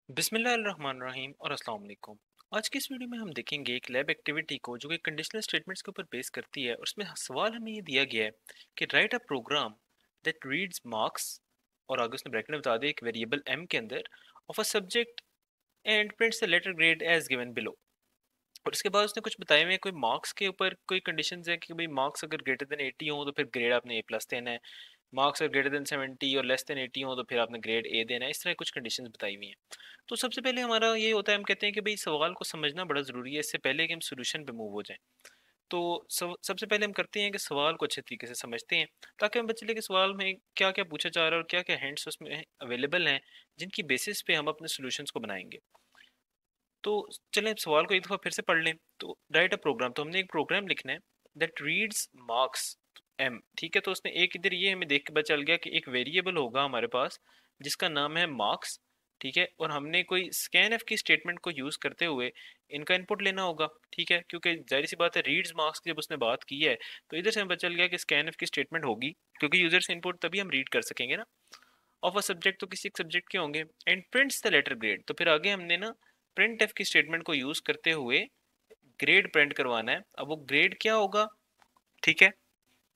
बिस्मिल्लाहिर्रहमानिर्रहीम और अस्सलाम वालेकुम। आज की इस वीडियो में हम देखेंगे एक लैब एक्टिविटी को जो कि कंडीशनल स्टेटमेंट्स के ऊपर बेस करती है, और उसमें सवाल हमें ये दिया गया है कि write a program that reads marks, और आगे उसने ब्रैकेट में बता दिया एक वेरिएबल m के अंदर of a subject and prints the letter grade as given below. और उसके बाद उसने कुछ बताए हुए हैं, कोई मार्क्स के ऊपर कोई कंडीशंस है कि भाई मार्क्स अगर ग्रेटर देन 80 हो तो फिर ग्रेड आपने A+ देना है, मार्क्स अगर ग्रेटर देन 70 और लेस देन 80 हो तो फिर आपने ग्रेड A देना है। इस तरह कुछ कंडीशंस बताई हुई हैं। तो सबसे पहले हमारा ये होता है, हम कहते हैं कि भाई सवाल को समझना बड़ा ज़रूरी है इससे पहले कि हम सोल्यूशन पे मूव हो जाएं। तो सबसे पहले हम करते हैं कि सवाल को अच्छे तरीके से समझते हैं, ताकि हमें पता चले कि सवाल में क्या क्या पूछा जा रहा है और क्या क्या हिंट्स उसमें अवेलेबल हैं, जिनकी बेसिस पे हम अपने सॉल्यूशंस को बनाएंगे। तो चलें अब सवाल को एक दफ़ा फिर से पढ़ लें। तो राइट अ प्रोग्राम, तो हमने एक प्रोग्राम लिखना है दैट रीड्स मार्क्स m, ठीक है। तो उसने एक इधर ये हमें देख के पता चल गया कि एक वेरिएबल होगा हमारे पास जिसका नाम है मार्क्स, ठीक है। और हमने कोई स्कैन एफ की स्टेटमेंट को यूज़ करते हुए इनका इनपुट लेना होगा, ठीक है। क्योंकि जाहिर सी बात है रीड्स मार्क्स की जब उसने बात की है तो इधर से हमें पता चल गया कि स्कैन एफ की स्टेटमेंट होगी, क्योंकि यूजर से इनपुट तभी हम रीड कर सकेंगे ना। ऑफ अ सब्जेक्ट तो किसी एक सब्जेक्ट के होंगे, and prints the letter grade, तो फिर आगे हमने ना प्रिंट एफ की स्टेटमेंट को यूज करते हुए ग्रेड प्रिंट करवाना है। अब वो ग्रेड क्या होगा, ठीक है।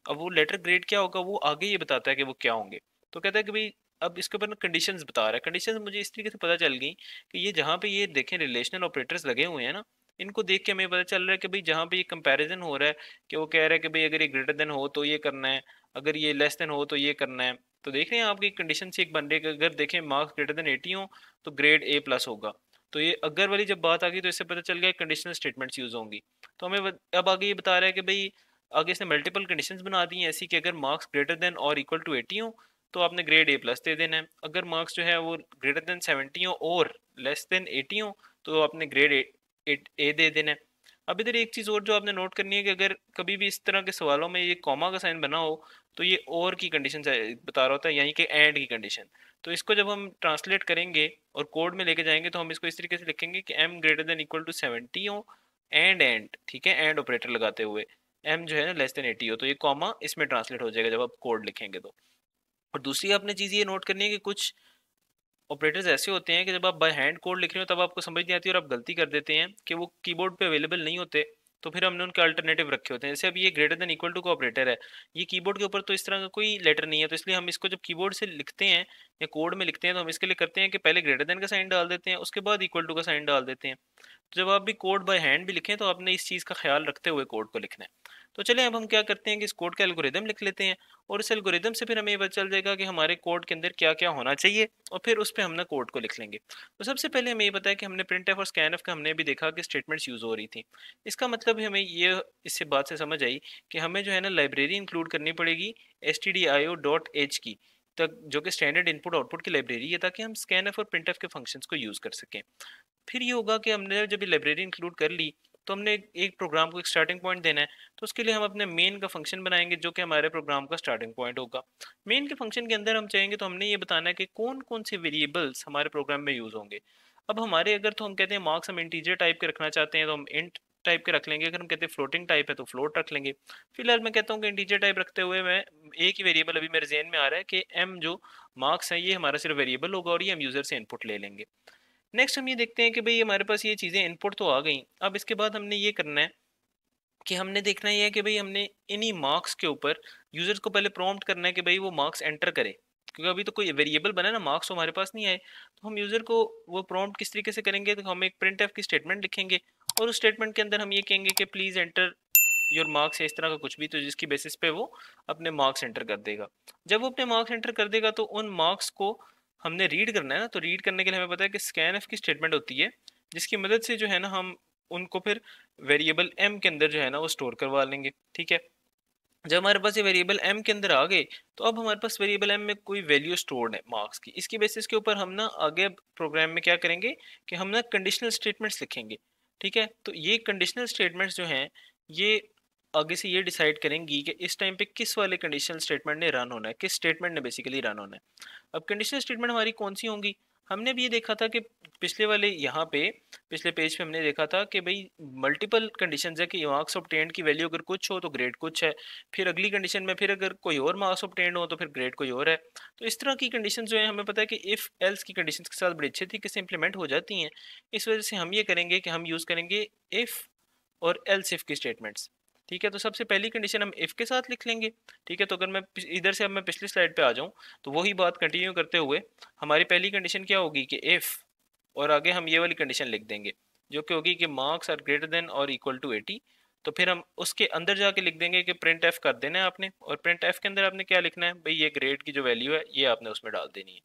अब वो लेटर ग्रेड क्या होगा वो आगे ये बताता है कि वो क्या होंगे। तो कहता है कि भाई अब इसके ऊपर ना कंडीशंस बता रहा है। कंडीशंस मुझे इस तरीके से पता चल गई कि ये जहाँ पे ये देखें रिलेशनल ऑपरेटर्स लगे हुए हैं ना, इनको देख के हमें पता चल रहा है कि भाई जहाँ पे ये कंपैरिजन हो रहा है कि वो कह रहा है कि भाई अगर ये ग्रेटर देन हो तो ये करना है, अगर ये लेस देन हो तो ये करना है। तो देख रहे हैं आपकी कंडीशन से एक बन रही है कि अगर देखें मार्क्स ग्रेटर देन 80 हो तो ग्रेड A+ होगा। तो ये अगर वाली जब बात आ गई तो इससे पता चल गया कंडीशनल स्टेटमेंट्स यूज होंगी। तो हमें अब आगे ये बता रहा है कि भाई आगे इसने मल्टीपल कंडीशंस बना दी हैं ऐसी कि अगर मार्क्स ग्रेटर देन और इक्वल टू 80 हो तो आपने ग्रेड A+ दे देना है। अगर मार्क्स जो है वो ग्रेटर देन 70 हो और लेस देन 80 हो तो आपने ग्रेड ए दे देना है। अब इधर एक चीज़ और जो आपने नोट करनी है कि अगर कभी भी इस तरह के सवालों में ये कॉमा का साइन बना हो तो ये और की कंडीशन बता रहा होता है, यानी कि एंड की कंडीशन। तो इसको जब हम ट्रांसलेट करेंगे और कोड में लेके जाएंगे तो हम इसको इस तरीके से लिखेंगे कि m greater than equal to 70 हो एंड, ठीक है, एंड ऑपरेटर लगाते हुए m जो है ना लेस देन 80 हो, तो ये कॉमा इसमें ट्रांसलेट हो जाएगा जब आप कोड लिखेंगे तो। और दूसरी आपने चीज़ ये नोट करनी है कि कुछ ऑपरेटर्स ऐसे होते हैं कि जब आप बाय हैंड कोड लिख रहे हो तब आपको समझ नहीं आती और आप गलती कर देते हैं कि वो कीबोर्ड पे अवेलेबल नहीं होते। तो फिर हमने उनके अल्टरनेटिव रखे होते हैं। जैसे अब ये ग्रेटर देन इक्वल टू का ऑपरेटर है, ये कीबोर्ड के ऊपर तो इस तरह का कोई लेटर नहीं है, तो इसलिए हम इसको जब कीबोर्ड से लिखते हैं या कोड में लिखते हैं तो हम इसके लिए करते हैं कि पहले ग्रेटर देन का साइन डाल देते हैं, उसके बाद इक्वल टू का साइन डाल देते हैं। तो जब आप भी कोड बाय हैंड भी लिखें तो आपने इस चीज़ का ख्याल रखते हुए कोड को लिखना है। तो चलें अब हम क्या करते हैं कि इस कोड का एल्गोरिदम लिख लेते हैं, और इस एल्गोरिदम से फिर हमें ये पता चल जाएगा कि हमारे कोड के अंदर क्या क्या होना चाहिए, और फिर उस पर हम ना कोड को लिख लेंगे। तो सबसे पहले हमें ये पता है कि हमने प्रिंट एफ और स्कैन एफ का हमने भी देखा कि स्टेटमेंट्स यूज़ हो रही थी। इसका मतलब हमें ये इससे बात से समझ आई कि हमें जो है ना लाइब्रेरी इंक्लूड करनी पड़ेगी stdio.h की, तक जो कि स्टैंडर्ड इनपुट आउटपुट की लाइब्रेरी है, ताकि हम स्कैन एफ और प्रिंट एफ के फंक्शंस को यूज़ कर सकें। फिर ये होगा कि हमने जब ये लाइब्रेरी इंक्लूड कर ली तो हमने एक प्रोग्राम को एक स्टार्टिंग पॉइंट देना है। तो उसके लिए हम अपने मेन का फंक्शन बनाएंगे जो कि हमारे प्रोग्राम का स्टार्टिंग पॉइंट होगा। मेन के फंक्शन के अंदर हम चाहेंगे तो हमने ये बताना है कि कौन कौन से वेरिएबल्स हमारे प्रोग्राम में यूज़ होंगे। अब हमारे अगर तो हम कहते हैं मार्क्स हम इंटीजर टाइप के रखना चाहते हैं तो हम इंट टाइप के रख लेंगे। अगर हम कहते हैं फ्लोटिंग टाइप है तो फ्लोट रख लेंगे। फिलहाल मैं कहता हूँ कि इंटीजर टाइप रखते हुए मैं एक ही वेरिएबल अभी मेरे जहन में आ रहा है कि एम जो मार्क्स है ये हमारा सिर्फ वेरिएबल होगा और ये हम यूज़र से इनपुट ले लेंगे। नेक्स्ट हम ये देखते हैं कि भाई हमारे पास ये चीज़ें इनपुट तो आ गई। अब इसके बाद हमने ये करना है कि हमने देखना ये है कि भाई हमने इन्हीं मार्क्स के ऊपर यूजर्स को पहले प्रॉम्प्ट करना है कि भाई वो मार्क्स एंटर करे, क्योंकि अभी तो कोई वेरिएबल बना ना, मार्क्स तो हमारे पास नहीं आए। तो हम यूजर को वो प्रॉम्प्ट किस तरीके से करेंगे, तो हम एक प्रिंट एफ की स्टेटमेंट लिखेंगे और उस स्टेटमेंट के अंदर हम ये कहेंगे कि प्लीज एंटर योर मार्क्स या इस तरह का कुछ भी, तो जिसकी बेसिस पे वो अपने मार्क्स एंटर कर देगा। जब वो अपने मार्क्स एंटर कर देगा तो उन मार्क्स को हमने रीड करना है ना। तो रीड करने के लिए हमें पता है कि स्कैन एफ की स्टेटमेंट होती है जिसकी मदद से जो है ना हम उनको फिर वेरिएबल m के अंदर जो है ना वो स्टोर करवा लेंगे, ठीक है। जब हमारे पास ये वेरिएबल m के अंदर आ गए तो अब हमारे पास वेरिएबल m में कोई वैल्यू स्टोर्ड है मार्क्स की। इसकी बेसिस के ऊपर हम ना आगे प्रोग्राम में क्या करेंगे कि हम ना कंडीशनल स्टेटमेंट्स लिखेंगे, ठीक है। तो ये कंडीशनल स्टेटमेंट्स जो हैं ये आगे से ये डिसाइड करेंगी कि इस टाइम पे किस वाले कंडीशनल स्टेटमेंट ने रन होना है, किस स्टेटमेंट ने बेसिकली रन होना है। अब कंडीशनल स्टेटमेंट हमारी कौन सी होंगी, हमने भी ये देखा था कि पिछले वाले यहाँ पे पिछले पेज पे हमने देखा था कि भाई मल्टीपल कंडीशंस है कि मार्क्स ऑब्टेन्ड की वैल्यू अगर कुछ हो तो ग्रेड कुछ है, फिर अगली कंडीशन में फिर अगर कोई और मार्क्स ऑब्टेन्ड हो तो फिर ग्रेड कोई और है। तो इस तरह की कंडीशन जो है हमें पता है कि इफ़ एल्स की कंडीशन के साथ बड़ी अच्छे तरीके से इंप्लीमेंट हो जाती हैं। इस वजह से हम ये करेंगे कि हम यूज़ करेंगे इफ़ और एल्स इफ़ की स्टेटमेंट्स। ठीक है, तो सबसे पहली कंडीशन हम इफ़ के साथ लिख लेंगे। ठीक है, तो अगर मैं इधर से अब मैं पिछली स्लाइड पे आ जाऊँ तो वही बात कंटिन्यू करते हुए हमारी पहली कंडीशन क्या होगी कि इफ़ और आगे हम ये वाली कंडीशन लिख देंगे जो कि होगी कि मार्क्स आर ग्रेटर देन और इक्वल टू 80। तो फिर हम उसके अंदर जाके लिख देंगे कि प्रिंट एफ कर देना है आपने, और प्रिंट एफ के अंदर आपने क्या लिखना है भाई, ये ग्रेड की जो वैल्यू है ये आपने उसमें डाल देनी है।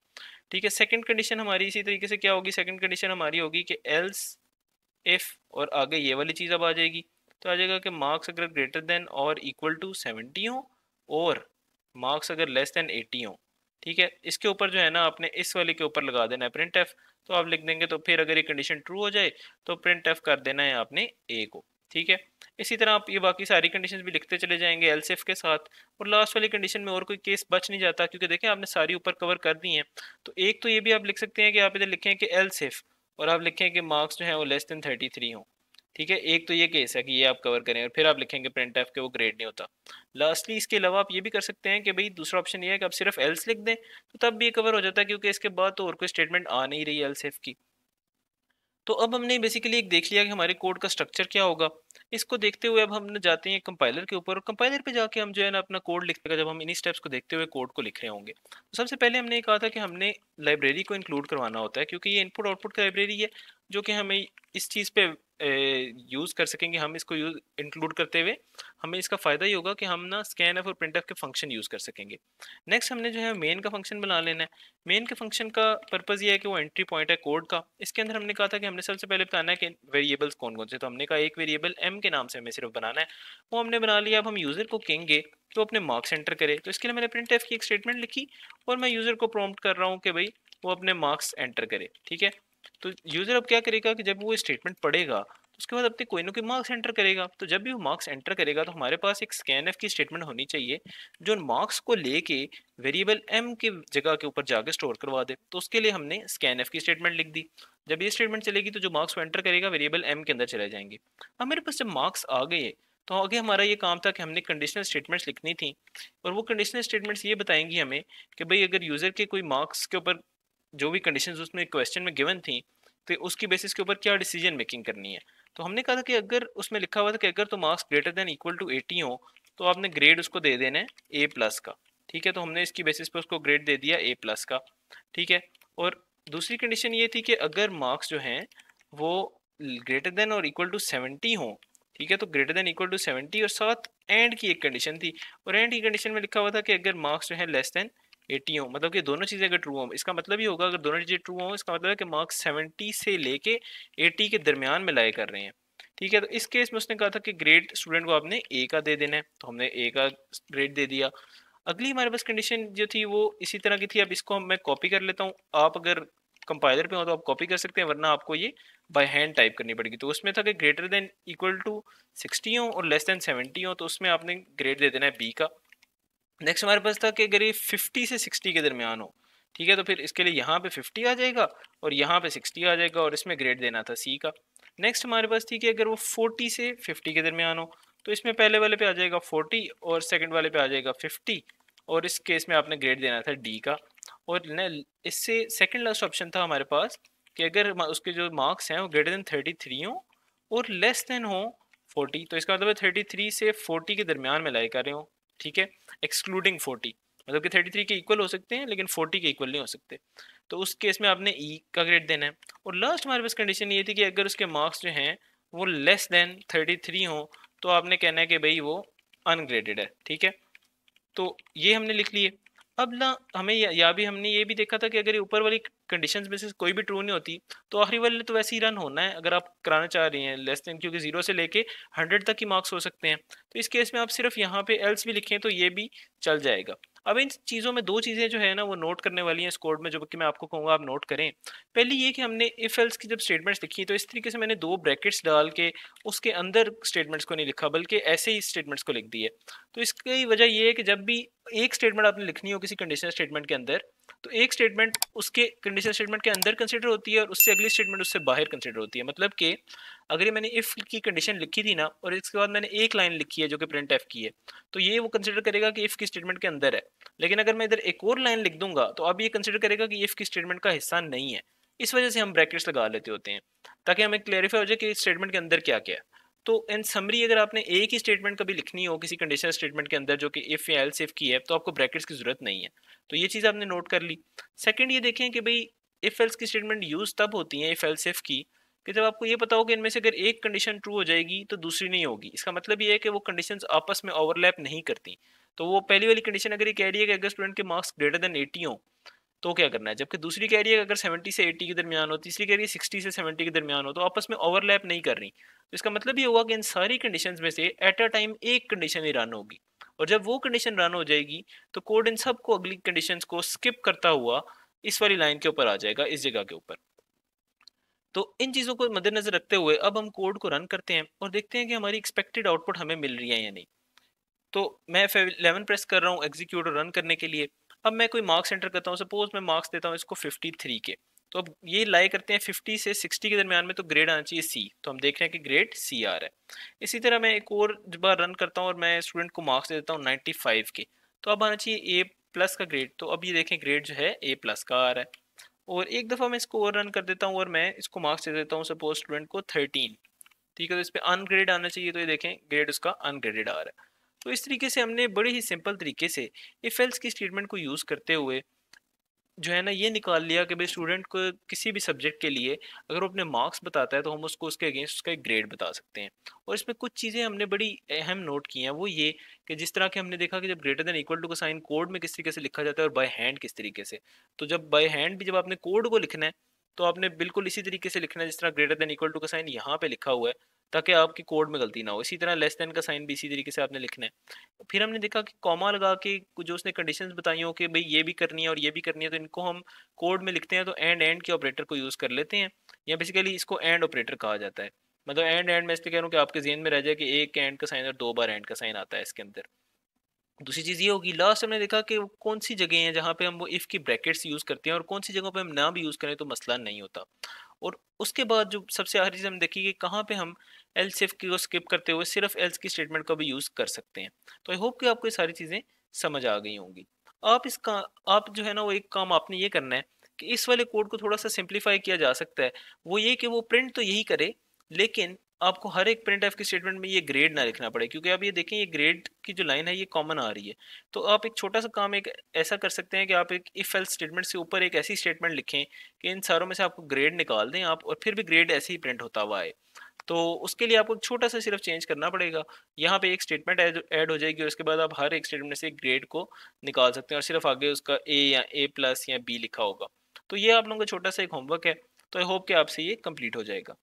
ठीक है, सेकंड कंडीशन हमारी इसी तरीके से क्या होगी, सेकंड कंडीशन हमारी होगी कि एल्स इफ और आगे ये वाली चीज़ अब आ जाएगी। तो आ जाएगा कि मार्क्स अगर ग्रेटर देन और इक्वल टू 70 हो और मार्क्स अगर लेस देन 80 हो। ठीक है, इसके ऊपर जो है ना आपने इस वाले के ऊपर लगा देना है प्रिंट एफ। तो आप लिख देंगे, तो फिर अगर ये कंडीशन ट्रू हो जाए तो प्रिंट एफ कर देना है आपने ए को। ठीक है, इसी तरह आप ये बाकी सारी कंडीशंस भी लिखते चले जाएंगे एल्स इफ के साथ। और लास्ट वाली कंडीशन में और कोई केस बच नहीं जाता क्योंकि देखें आपने सारी ऊपर कवर कर दी हैं। तो एक तो ये भी आप लिख सकते हैं कि आप इधर लिखें कि एल्स इफ और आप लिखें कि मार्क्स जो है वो लेस देन 33 हो। ठीक है, एक तो ये केस है कि ये आप कवर करें और फिर आप लिखेंगे प्रिंट एफ के वो ग्रेड नहीं होता। लास्टली इसके अलावा आप ये भी कर सकते हैं कि भाई दूसरा ऑप्शन ये है कि आप सिर्फ एल्स लिख दें, तो तब भी ये कवर हो जाता है क्योंकि इसके बाद तो और कोई स्टेटमेंट आ नहीं रही एल्स इफ की। तो अब हमने बेसिकली एक देख लिया कि हमारे कोड का स्ट्रक्चर क्या होगा। इसको देखते हुए अब हम जाते हैं कंपाइलर के ऊपर, और कंपाइलर पे जाके हम जो है ना अपना कोड लिखेगा जब हम इन्हीं स्टेप्स को देखते हुए कोड को लिख रहे होंगे। तो सबसे पहले हमने ये कहा था कि हमने लाइब्रेरी को इंक्लूड करवाना होता है क्योंकि ये इनपुट आउटपुट की लाइब्रेरी है जो कि हमें इस चीज़ पे यूज़ कर सकेंगे। हम इसको यूज इंक्लूड करते हुए हमें इसका फ़ायदा ये होगा कि हम ना स्कैन एफ और प्रिंट एफ के फंक्शन यूज़ कर सकेंगे। नेक्स्ट हमने जो है मेन का फंक्शन बना लेना है। मेन के फंक्शन का पर्पज़ ये है कि वो एंट्री पॉइंट है कोड का। इसके अंदर हमने कहा था कि हमने सबसे पहले बताना है कि वेरिएबल्स कौन कौन से। तो हमने कहा एक वेरिएबल एम के नाम से हमें सिर्फ बनाना है, वो हमने बना लिया। अब हम यूज़र को कहेंगे कि वो अपने मार्क्स एंटर करे। तो इसके लिए मैंने प्रिंट एफ की एक स्टेटमेंट लिखी और मैं यूज़र को प्रॉम्प्ट कर रहा हूँ कि भाई वो अपने मार्क्स एंटर करे। ठीक है, तो यूज़र अब क्या करेगा कि जब वो स्टेटमेंट पढ़ेगा तो उसके बाद अपने कोई ना कोई मार्क्स एंटर करेगा। तो जब भी वो मार्क्स एंटर करेगा तो हमारे पास एक स्कैन एफ की स्टेटमेंट होनी चाहिए जो मार्क्स को लेके वेरिएबल एम की जगह के ऊपर जाके स्टोर करवा दे। तो उसके लिए हमने स्कैन एफ की स्टेटमेंट लिख दी। जब ये स्टेटमेंट चलेगी तो जो मार्क्स को एंटर करेगा वेरिएबल एम के अंदर चले जाएंगे। अब मेरे पास जब मार्क्स आ गए तो आगे हमारा ये काम था कि हमने कंडीशनल स्टेटमेंट्स लिखनी थी, और वो कंडीशनल स्टेटमेंट्स ये बताएंगी हमें कि भाई अगर यूज़र के कोई मार्क्स के ऊपर जो भी कंडीशंस उसमें क्वेश्चन में गिवन थी तो उसकी बेसिस के ऊपर क्या डिसीजन मेकिंग करनी है। तो हमने कहा था कि अगर उसमें लिखा हुआ था कि अगर तो marks greater than equal to 80 हो तो आपने ग्रेड उसको दे देना है ए प्लस का। ठीक है, तो हमने इसकी बेसिस पे उसको ग्रेड दे दिया ए प्लस का। ठीक है, और दूसरी कंडीशन ये थी कि अगर मार्क्स जो हैं वो ग्रेटर देन और इक्वल टू 70 हो। ठीक है, तो ग्रेटर देन इक्वल टू 70 और साथ एंड की एक कंडीशन थी, और एंड की कंडीशन में लिखा हुआ था कि अगर मार्क्स जो है लेस देन 80 हो। मतलब कि दोनों चीज़ें अगर ट्रू हो, इसका मतलब ही होगा अगर दोनों चीज़ें ट्रू हो इसका मतलब है कि मार्क्स 70 से लेके 80 के दरमियान में लाए कर रहे हैं। ठीक है, तो इस केस में उसने कहा था कि ग्रेड स्टूडेंट को आपने ए का दे देना है, तो हमने ए का ग्रेड दे दिया। अगली हमारे पास कंडीशन जो थी वो इसी तरह की थी। अब इसको मैं कॉपी कर लेता हूँ, आप अगर कंपाइलर पे हो तो आप कॉपी कर सकते हैं, वरना आपको ये बाय हैंड टाइप करनी पड़ेगी। तो उसमें था कि ग्रेटर देन इक्वल टू 60 हो और लेस देन 70 हो, तो उसमें आपने ग्रेड दे देना है बी का। नेक्स्ट हमारे पास था कि अगर ये 50 से 60 के दरमियान हो। ठीक है, तो फिर इसके लिए यहाँ पे 50 आ जाएगा और यहाँ पे 60 आ जाएगा और इसमें ग्रेड देना था सी का। नेक्स्ट हमारे पास थी कि अगर वो 40 से 50 के दरमियान हो तो इसमें पहले वाले पे आ जाएगा 40 और सेकंड वाले पे आ जाएगा 50, और इस केस में आपने ग्रेड देना था डी का। और न इससे सेकंड लास्ट ऑप्शन था हमारे पास कि अगर उसके जो मार्क्स हैं वो ग्रेटर देन 33 हो और लेस देन हो 40। तो इसका मतलब है 33 से 40 के दरमियान में लाए कर रहे हो। ठीक है, एक्सक्लूडिंग 40, मतलब कि 33 के इक्वल हो सकते हैं लेकिन 40 के इक्वल नहीं हो सकते। तो उस केस में आपने ई का ग्रेड देना है। और लास्ट हमारे पास कंडीशन ये थी कि अगर उसके मार्क्स जो हैं वो लेस देन 33 हो तो आपने कहना है कि भाई वो अनग्रेडेड है। ठीक है, तो ये हमने लिख लिए। अब ना हमें या भी हमने ये भी देखा था कि अगर ये ऊपर वाली कंडीशंस में से कोई भी ट्रू नहीं होती तो आखिरी वाले तो वैसे ही रन होना है अगर आप कराना चाह रही हैं लेस देन, क्योंकि 0 से लेके 100 तक की मार्क्स हो सकते हैं। तो इस केस में आप सिर्फ यहाँ पे एल्स भी लिखें तो ये भी चल जाएगा। अब इन चीज़ों में दो चीज़ें जो है ना वो नोट करने वाली हैं इस कोड में, जो कि मैं आपको कहूँगा आप नोट करें। पहली ये कि हमने इफ एल्स की जब स्टेटमेंट्स लिखी तो इस तरीके से मैंने दो ब्रैकेट्स डाल के उसके अंदर स्टेटमेंट्स को नहीं लिखा बल्कि ऐसे ही स्टेटमेंट्स को लिख दिए। तो इसकी वजह ये है कि जब भी एक स्टेटमेंट आपने लिखनी हो किसी कंडीशनल स्टेटमेंट के अंदर तो एक स्टेटमेंट उसके कंडीशनल स्टेटमेंट के अंदर कंसिडर होती है और उससे अगली स्टेटमेंट उससे बाहर कंसिडर होती है। मतलब कि अगर ये मैंने इफ की कंडीशन लिखी थी ना और इसके बाद मैंने एक लाइन लिखी है जो कि प्रिंट एफ की है, तो ये वो कंसिडर करेगा कि इफ की स्टेटमेंट के अंदर है। लेकिन अगर मैं इधर एक और लाइन लिख दूंगा तो अब ये कंसिडर करेगा कि इफ की स्टेटमेंट का हिस्सा नहीं है। इस वजह से हम ब्रैकेट्स लगा लेते होते हैं ताकि हमें क्लेरिफाई हो जाए कि स्टेटमेंट के अंदर क्या क्या है। तो इन समरी अगर आपने एक ही स्टेटमेंट कभी लिखनी हो किसी कंडीशनल स्टेटमेंट के अंदर जो कि इफ या एल्स इफ की है, तो आपको ब्रैकेट्स की जरूरत नहीं है। तो ये चीज़ आपने नोट कर ली। सेकंड ये देखें कि भाई इफ एल्स की स्टेटमेंट यूज तब होती है इफ एल्स इफ की कि जब आपको ये पता हो कि इनमें से अगर एक कंडीशन ट्रू हो जाएगी तो दूसरी नहीं होगी। इसका मतलब ये है कि वो कंडीशंस आपस में ओवरलैप नहीं करती। तो वो पहली वाली कंडीशन अगर ये कह रही है कि अगर स्टूडेंट के मार्क्स ग्रेटर देन 80 हो तो क्या करना है, जबकि दूसरी कह रही है कि अगर 70 से 80 के दरमियान हो, तीसरी कह रही है 60 से 70 के दरमियान हो, तो आपस में ओवरलैप नहीं कर रही। तो इसका मतलब ये हुआ कि इन सारी कंडीशंस में से एट अ टाइम एक कंडीशन ही रन होगी। और जब वो कंडीशन रन हो जाएगी तो कोड इन सब को अगली कंडीशंस को स्किप करता हुआ इस वाली लाइन के ऊपर आ जाएगा, इस जगह के ऊपर। तो इन चीज़ों को मद्देनजर रखते हुए अब हम कोड को रन करते हैं और देखते हैं कि हमारी एक्सपेक्टेड आउटपुट हमें मिल रही है या नहीं। तो मैं F11 प्रेस कर रहा हूँ एग्जीक्यूट रन करने के लिए। अब मैं कोई मार्क्स एंटर करता हूँ, सपोज मैं मार्क्स देता हूँ इसको 53 के। तो अब ये लाई करते हैं 50 से 60 के दरमियान में, तो ग्रेड आना चाहिए सी। तो हम देख रहे हैं कि ग्रेड सी आ रहा है। इसी तरह मैं एक और बार रन करता हूँ और मैं स्टूडेंट को मार्क्स दे देता हूँ 95 के। तो अब आना चाहिए ए प्लस का ग्रेड। तो अब ये देखें ग्रेड जो है ए प्लस का आ रहा है। और एक दफ़ा मैं इसको और रन कर देता हूँ और मैं इसको मार्क्स दे देता हूँ सपोज स्टूडेंट को 13। ठीक है, तो इस पर अनग्रेड आना चाहिए, तो ये देखें ग्रेड उसका अनग्रेडेड आ रहा है। तो इस तरीके से हमने बड़े ही सिंपल तरीके से इफ एल्स की स्टेटमेंट को यूज़ करते हुए जो है ना ये निकाल लिया कि भाई स्टूडेंट को किसी भी सब्जेक्ट के लिए अगर वो अपने मार्क्स बताता है तो हम उसको उसके अगेंस्ट उसका एक ग्रेड बता सकते हैं। और इसमें कुछ चीज़ें हमने बड़ी अहम नोट की हैं, वो ये कि जिस तरह के हमने देखा कि जब ग्रेटर देन इक्वल टू का साइन कोड में किस तरीके से लिखा जाता है और बाय हैंड किस तरीके से। तो जब बाय हैंड भी जब आपने कोड को लिखना है तो आपने बिल्कुल इसी तरीके से लिखना है जिस तरह ग्रेटर देन इक्वल टू का साइन यहाँ पे लिखा हुआ है, ताकि आपकी कोड में गलती ना हो। इसी तरह लेस देन का साइन भी इसी तरीके से आपने लिखना है। फिर हमने देखा कि कॉमा लगा के जो उसने कंडीशंस बताई हो कि भाई ये भी करनी है और ये भी करनी है, तो इनको हम कोड में लिखते हैं तो एंड एंड के ऑपरेटर को यूज़ कर लेते हैं, या बेसिकली इसको एंड ऑपरेटर कहा जाता है। मतलब एंड एंड मैं इसलिए कह रहा हूँ कि आपके जेहन में रह जाए कि एक एंड का साइन और दो बार एंड का साइन आता है इसके अंदर। दूसरी चीज़ ये होगी, लास्ट हमने देखा कि कौन सी जगह हैं जहाँ पे हम वो इफ़ की ब्रैकेट्स यूज़ करते हैं और कौन सी जगहों पे हम ना भी यूज़ करें तो मसला नहीं होता। और उसके बाद जो सबसे आखिरी चीज़ हम देखी कि कहाँ पे हम एल्स इफ की को स्किप करते हुए सिर्फ एल्स की स्टेटमेंट का भी यूज़ कर सकते हैं। तो आई होप कि आपको ये सारी चीज़ें समझ आ गई होंगी। आप इसका आप जो है ना वो एक काम आपने ये करना है कि इस वाले कोड को थोड़ा सा सिंप्लीफाई किया जा सकता है। वो ये कि वो प्रिंट तो यही करे, लेकिन आपको हर एक प्रिंट एफ की स्टेटमेंट में ये ग्रेड ना लिखना पड़े, क्योंकि आप ये देखें ये ग्रेड की जो लाइन है ये कॉमन आ रही है। तो आप एक छोटा सा काम एक ऐसा कर सकते हैं कि आप एक इफ एल्स स्टेटमेंट से ऊपर एक ऐसी स्टेटमेंट लिखें कि इन सारों में से आपको ग्रेड निकाल दें आप, और फिर भी ग्रेड ऐसे ही प्रिंट होता हुआ आए। तो उसके लिए आपको छोटा सा सिर्फ चेंज करना पड़ेगा। यहाँ पे एक स्टेटमेंट ऐड हो जाएगी और उसके बाद आप हर एक स्टेटमेंट में से एक ग्रेड को निकाल सकते हैं और सिर्फ आगे उसका ए या ए प्लस या बी लिखा होगा। तो ये आप लोगों का छोटा सा एक होमवर्क है। तो आई होप कि आपसे ये कंप्लीट हो जाएगा।